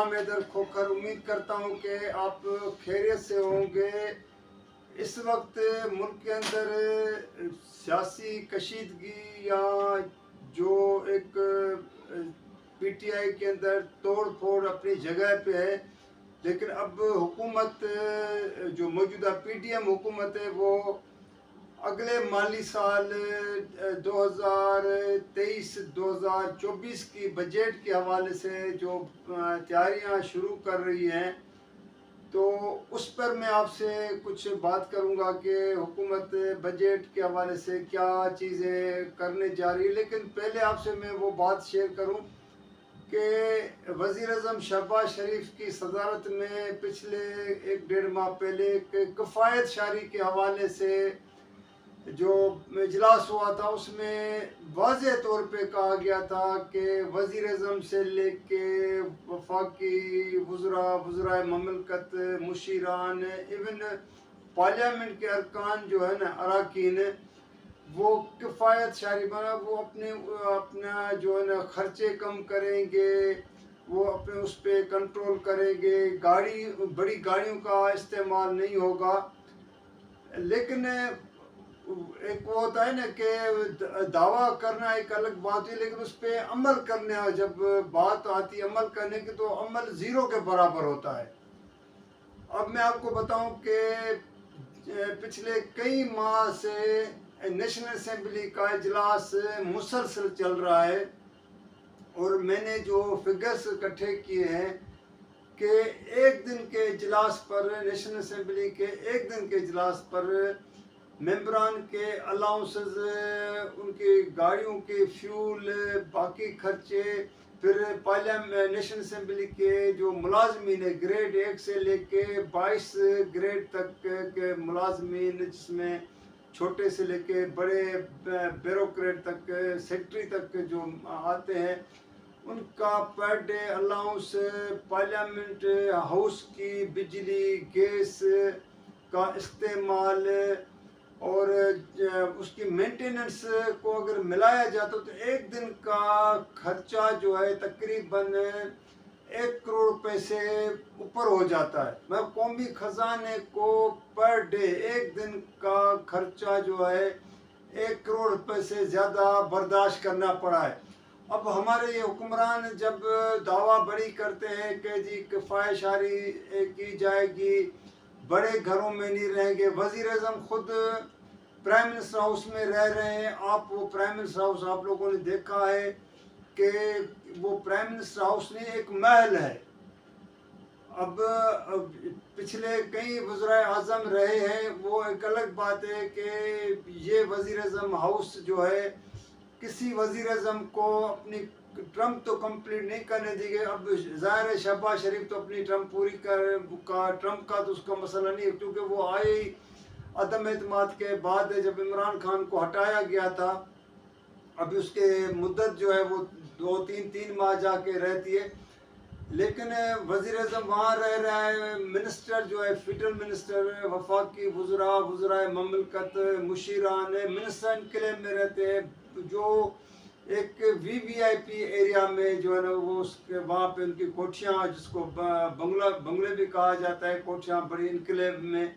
नाम हैदर खोखर। उम्मीद करता हूँ कि आप खैरियत से होंगे। इस वक्त मुल्क के अंदर सियासी कशीदगी या जो एक पीटीआई के अंदर तोड़ फोड़ अपनी जगह पे है, लेकिन अब हुकूमत जो मौजूदा पीडीएम हुकूमत है वो अगले माली साल 2023-2024 की बजट के हवाले से जो तैयारियां शुरू कर रही हैं, तो उस पर मैं आपसे कुछ बात करूंगा कि हुकूमत बजट के हवाले से क्या चीज़ें करने जा रही है। लेकिन पहले आपसे मैं वो बात शेयर करूं कि वज़ीर-ए-आज़म शहबाज शरीफ की सदारत में पिछले 1-1.5 माह पहले एक किफ़ायत शारी के हवाले से जो इजलास हुआ था, उसमें वाज़ेह तौर पे कहा गया था कि वज़ीर-ए-आज़म से लेके वफाकी वज़राए ममलकत, मुशीरान, इवन पार्लियामेंट के अरकान जो है ना, अराकीन, वो किफ़ायत शारी बना, वो अपना जो है ना ख़र्चे कम करेंगे, वो अपने उस पर कंट्रोल करेंगे, बड़ी गाड़ियों का इस्तेमाल नहीं होगा। लेकिन एक वो होता है ना कि दावा करना एक अलग बात है, लेकिन उस पर अमल करने जब बात आती है अमल करने की, तो अमल ज़ीरो के बराबर होता है। अब मैं आपको बताऊं कि पिछले कई माह से नेशनल असेंबली का इजलास मुसलसल चल रहा है, और मैंने जो फिगर्स इकट्ठे किए हैं कि एक दिन के इजलास पर, नेशनल असेंबली के एक दिन के इजलास पर मेंबरान के अलाउंसेस, उनकी गाड़ियों के फ्यूल, बाकी खर्चे, फिर पार्लियामेंट नेशनल असेंबली के जो मुलाजमीन है ग्रेड 1 से लेके 22 ग्रेड तक के मुलाजमीन, जिसमें छोटे से लेके बड़े ब्यूरोक्रेट तक, सेक्रेटरी तक जो आते हैं, उनका per day allowance, parliament house की बिजली गैस का इस्तेमाल और उसकी मेंटेनेंस को अगर मिलाया जाता तो एक दिन का खर्चा जो है तकरीबन 1 करोड़ रुपए से ऊपर हो जाता है। मैं कौमी खजाने को पर डे एक दिन का खर्चा जो है 1 करोड़ रुपए से ज़्यादा बर्दाश्त करना पड़ा है। अब हमारे ये हुक्मरान जब दावा बड़ी करते हैं कि जी किफ़ायत शारी की जाएगी, बड़े घरों में नहीं रहेंगे, वज़ीर-ए-आज़म खुद प्राइम मिनिस्टर हाउस में रह रहे हैं। आप वो प्राइम मिनिस्टर हाउस आप लोगों ने देखा है कि वो प्राइम मिनिस्टर हाउस नहीं, एक महल है। अब पिछले कई वज़राए आज़म रहे हैं, वो एक अलग बात है कि ये वज़ीर-ए-आज़म हाउस जो है, किसी वज़ीर-ए-आज़म को अपनी ट्रम्प तो कंप्लीट नहीं करने दी गई। अब ज़ाहिर है शहबाज शरीफ तो अपनी ट्रम्प पूरी ट्रम्प का तो उसका मसला नहीं है, क्योंकि वो आए ही अदम एतमाद के बाद जब इमरान खान को हटाया गया था। अभी उसके मुद्दत जो है वो 2-3 माह जाके रहती है, लेकिन वज़ीर-ए-आज़म वहाँ रह रहा है। मिनिस्टर जो है, फेडरल मिनिस्टर, वफाकी वज़राए ममलकत, मुशीरान, मिनिस्टर इनकलेब में रहते हैं, जो एक वीवीआईपी एरिया में जो है ना, वो उसके वहाँ पे उनकी कोठियाँ, जिसको बंगले भी कहा जाता है, कोठियाँ बड़ी इनकलेब में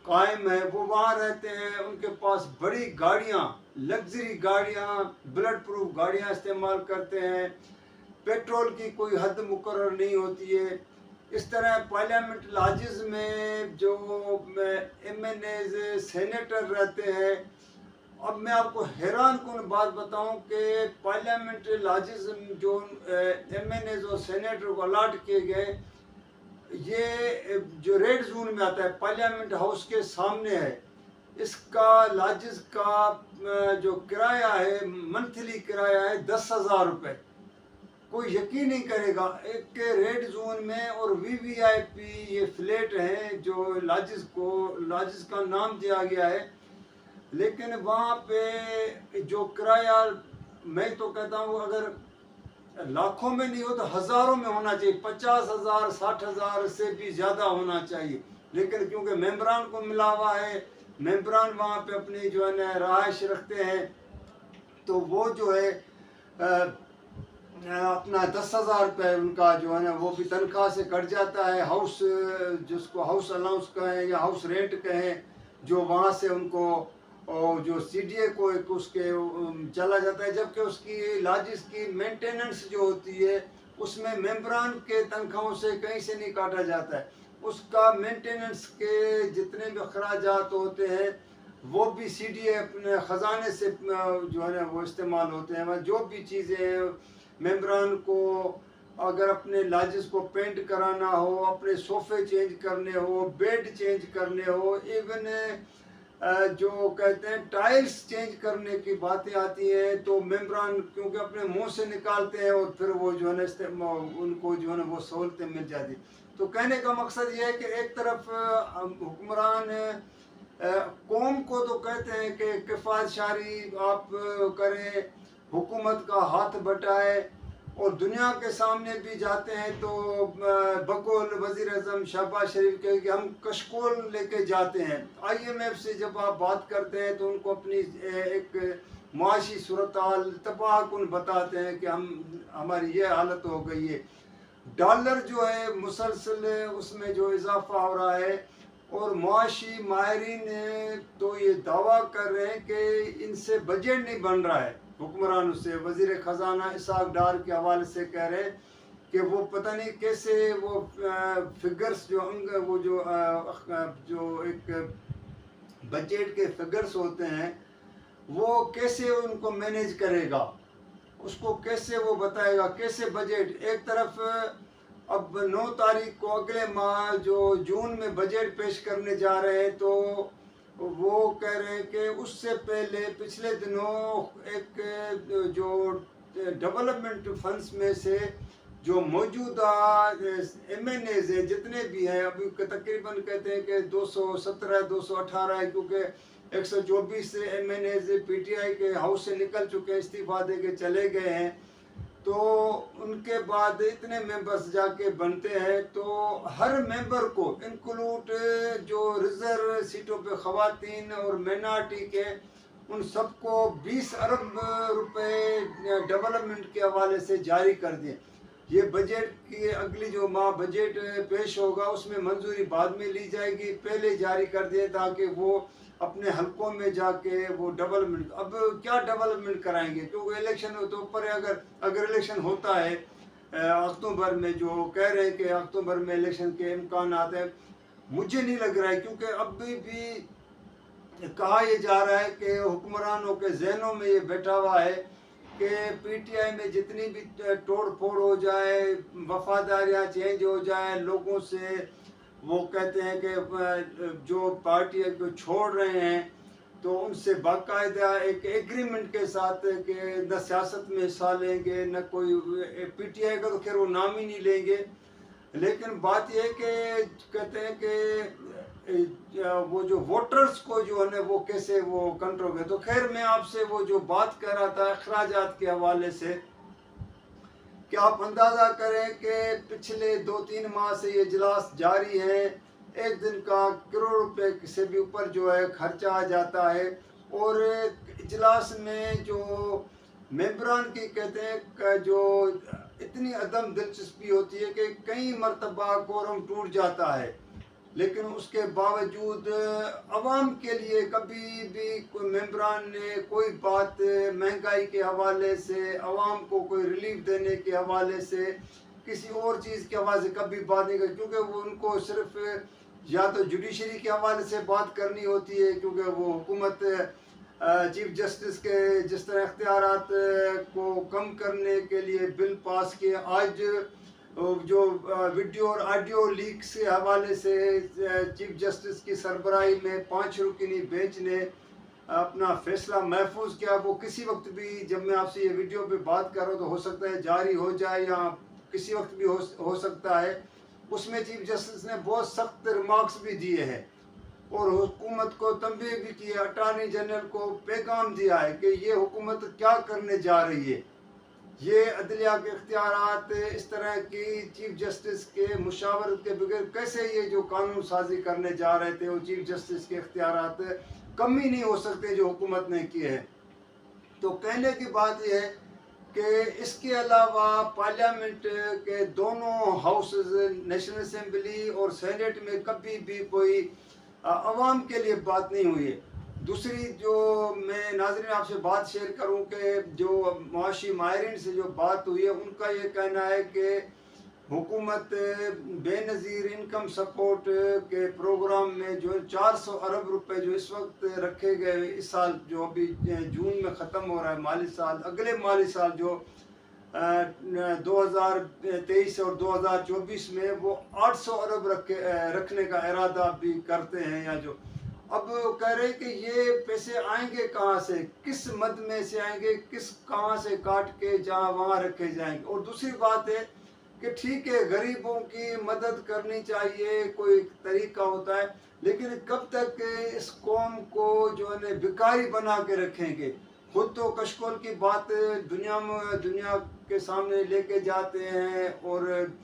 कायम है, वो वहाँ रहते हैं। उनके पास बड़ी गाड़ियाँ, लग्जरी गाड़ियाँ, बुलेट प्रूफ गाड़ियाँ इस्तेमाल करते हैं, पेट्रोल की कोई हद मुकर्रर नहीं होती है। इस तरह पार्लियामेंट लॉजेस में जो एमएनएज, सेनेटर रहते हैं। अब मैं आपको हैरान कुन बात बताऊं कि पार्लियामेंट लॉजेस जो एमएनएज और सेनेटर को अलाट किए गए, ये जो रेड जोन में आता है, पार्लियामेंट हाउस के सामने है। इसका लॉजेस का जो किराया है, मंथली किराया है 10,000 रुपये। कोई यकीन नहीं करेगा, एक रेड जोन में और वीवीआईपी ये फ्लैट हैं जो लॉजेस का नाम दिया गया है, लेकिन वहाँ पे जो किराया, मैं तो कहता हूँ अगर लाखों में नहीं हो तो हज़ारों में होना चाहिए, 50,000 60,000 से भी ज़्यादा होना चाहिए। लेकिन क्योंकि मेंबरान को मिला हुआ है, मेंबरान वहाँ पे अपनी जो है ना रहाइश रखते हैं, तो वो जो है अपना 10,000 रुपये उनका जो है ना वो भी तनख्वाह से कट जाता है। हाउस जिसको हाउस अलाउंस कहें या हाउस रेंट कहें, जो वहाँ से उनको और जो सीडीए को एक उसके चला जाता है, जबकि उसकी लाजिस की मेंटेनेंस जो होती है उसमें मेंबरान के तनख्वाहों से कहीं से नहीं काटा जाता है। उसका मेंटेनेंस के जितने भी अखराजात होते हैं वो भी सीडीए अपने ख़जाने से जो है ना वो इस्तेमाल होते हैं। जो भी चीज़ें मेंबरान को अगर अपने लाजिस को पेंट कराना हो, अपने सोफ़े चेंज करने हो, बेड चेंज करने हो, इवन जो कहते हैं टाइल्स चेंज करने की बातें आती हैं, तो मेंबरान क्योंकि अपने मुंह से निकालते हैं और फिर वो जो है ना उनको जो है ना वो सहूलतें मिल जाती। तो कहने का मकसद ये है कि एक तरफ हुक्मरान कौम को तो कहते हैं कि किफ़ायतशारी आप करें, हुकूमत का हाथ बटाए, और दुनिया के सामने भी जाते हैं तो बकौल वज़ीर आज़म शहबाज शरीफ के कि हम कशकोल लेके जाते हैं। IMF से जब आप बात करते हैं तो उनको अपनी एक माशी सूरत हाल तबाहकुन बताते हैं कि हमारी ये हालत हो गई है। डॉलर जो है मुसलसल उसमें जो इजाफा हो रहा है, और मुआशी माहिरीन तो ये दावा कर रहे हैं कि इनसे बजट नहीं बन रहा है। हुक्मरान से वज़ीर ख़जाना इसाक डार के हवाले से कह रहे हैं कि वो पता नहीं कैसे वो फिगर्स जो वो जो एक बजट के फिगर्स होते हैं वो कैसे उनको मैनेज करेगा, उसको कैसे वो बताएगा, कैसे बजट। एक तरफ अब 9 तारीख को अगले माह जो जून में बजट पेश करने जा रहे हैं, तो वो कह रहे हैं कि उससे पहले पिछले दिनों एक जो डेवलपमेंट फंड्स में से जो मौजूदा MNAs हैं जितने भी हैं, अभी तकरीबन कहते हैं कि 217 218 है, क्योंकि 124 MNAs PTI के हाउस से निकल चुके हैं, इस्तीफा दे के चले गए हैं। तो उनके बाद इतने मेंबर्स जाके बनते हैं, तो हर मेंबर को इंक्लूड जो रिजर्व सीटों पे ख़वातीन और माइनॉरिटी के, उन सबको 20 अरब रुपए डेवलपमेंट के हवाले से जारी कर दिए। ये बजट की अगली जो माह बजट पेश होगा उसमें मंजूरी बाद में ली जाएगी, पहले जारी कर दिए ताकि वो अपने हलकों में जाके वो डेवलपमेंट। अब क्या डेवलपमेंट कराएंगे, क्योंकि इलेक्शन तो ऊपर है। अगर इलेक्शन होता है अक्टूबर में, जो कह रहे हैं कि अक्टूबर में इलेक्शन के इम्कान आते हैं, मुझे नहीं लग रहा है, क्योंकि अभी भी कहा यह जा रहा है कि हुक्मरानों के जहनों में ये बैठा हुआ है कि PTI में जितनी भी तोड़ फोड़ हो जाए, वफादारियाँ चेंज हो जाए लोगों से, वो कहते हैं कि जो पार्टी को छोड़ रहे हैं तो उनसे बाकायदा एक एग्रीमेंट के साथ कि न सियासत में हिस्सा लेंगे, न कोई PTI का तो खैर वो नाम ही नहीं लेंगे। लेकिन बात यह कि कहते हैं कि वो जो वोटर्स को जो है ना वो कैसे वो कंट्रोल करें। तो खैर मैं आपसे वो जो बात कर रहा था अखराजात के हवाले से, कि आप अंदाज़ा करें कि पिछले 2-3 माह से ये इजलास जारी है, एक दिन का करोड़ रुपए से भी ऊपर जो है खर्चा आ जाता है। और इजलास में जो मेंबरान की कहते हैं जो इतनी अदम दिलचस्पी होती है कि कई मरतबा कोरम टूट जाता है, लेकिन उसके बावजूद अवाम के लिए कभी भी कोई मेंबरान ने कोई बात महंगाई के हवाले से, अवाम को कोई रिलीफ देने के हवाले से, किसी और चीज़ के हवाले से कभी बात नहीं की। क्योंकि वो उनको सिर्फ या तो जुडिशरी के हवाले से बात करनी होती है, क्योंकि वो हुकूमत चीफ जस्टिस के जिस तरह इख्तियारात को कम करने के लिए बिल पास किए, आज जो वीडियो और ऑडियो लीक्स के हवाले से चीफ जस्टिस की सरबराही में 5 रुकनी बेंच ने अपना फैसला महफूज किया। वो किसी वक्त भी, जब मैं आपसे ये वीडियो पे बात कर रहा हूँ तो हो सकता है जारी हो जाए या किसी वक्त भी हो सकता है। उसमें चीफ जस्टिस ने बहुत सख्त रिमार्क्स भी दिए हैं और हुकूमत को तंबीह भी की है, अटॉर्नी जनरल को पैगाम दिया है कि ये हुकूमत क्या करने जा रही है। ये अदलिया के इख्तियारात इस तरह की चीफ जस्टिस के मुशावरत के बगैर कैसे ये जो कानून साजी करने जा रहे थे, वो चीफ जस्टिस के इख्तियारात कम ही नहीं हो सकते जो हुकूमत ने किए हैं। तो कहने की बात यह है कि इसके अलावा पार्लियामेंट के दोनों हाउसेस, नेशनल असेंबली और सेनेट में कभी भी कोई अवाम के लिए बात नहीं हुई है। दूसरी जो मैं नाज़रीन आपसे बात शेयर करूं कि जो मुआशी माहिरीन से जो बात हुई है, उनका ये कहना है कि हुकूमत बेनज़ीर इनकम सपोर्ट के प्रोग्राम में जो 400 अरब रुपए जो इस वक्त रखे गए, इस साल जो अभी जून में ख़त्म हो रहा है माली साल, अगले माली साल जो 2023 और 2024 में वो 800 अरब रखने का इरादा भी करते हैं। या जो अब कह रहे हैं कि ये पैसे आएंगे कहाँ से, किस मद में से आएंगे, कहाँ से काट के जहाँ वहाँ रखे जाएंगे। और दूसरी बात है कि ठीक है, गरीबों की मदद करनी चाहिए, कोई तरीका होता है, लेकिन कब तक इस कौम को जो है भिखारी बना के रखेंगे। खुद तो कशकोल की बात दुनिया के सामने लेके जाते हैं और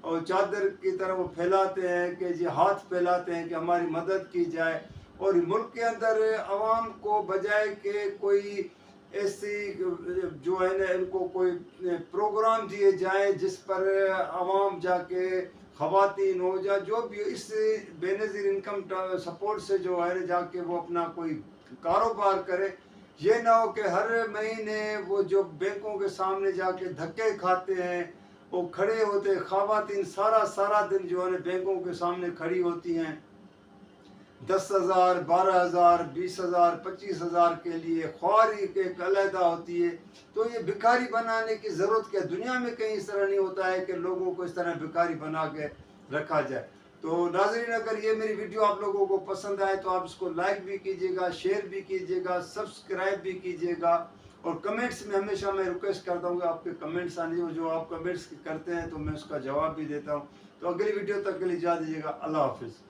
चादर की तरह वो फैलाते हैं कि जी हाथ फैलाते हैं कि हमारी मदद की जाए। और मुल्क के अंदर आवाम को बजाय के कोई ऐसी जो है ना, इनको कोई प्रोग्राम दिए जाए जिस पर आवाम जाके ख़वातीन हो या जो भी इस बेनज़ीर इनकम सपोर्ट से जो है जाके वो अपना कोई कारोबार करे। ये ना हो कि हर महीने वो जो बैंकों के सामने जाके धक्के खाते हैं, वो खड़े होते, ख़वातीन सारा दिन जो है बैंकों के सामने खड़ी होती हैं 10,000, 12,000, 20,000, 25,000 के लिए। ख्वारी एक अलहदा होती है। तो ये भिखारी बनाने की ज़रूरत क्या? दुनिया में कहीं इस तरह नहीं होता है कि लोगों को इस तरह भिखारी बना के रखा जाए। तो नाज़रीन, अगर ये मेरी वीडियो आप लोगों को पसंद आए तो आप इसको लाइक भी कीजिएगा, शेयर भी कीजिएगा, सब्सक्राइब भी कीजिएगा। और कमेंट्स में हमेशा मैं रिक्वेस्ट करता हूँ कि आपके कमेंट्स आने, जो आप कमेंट्स करते हैं तो मैं उसका जवाब भी देता हूँ। तो अगली वीडियो तक के लिए इजाज़त दीजिएगा। अल्लाह हाफिज़।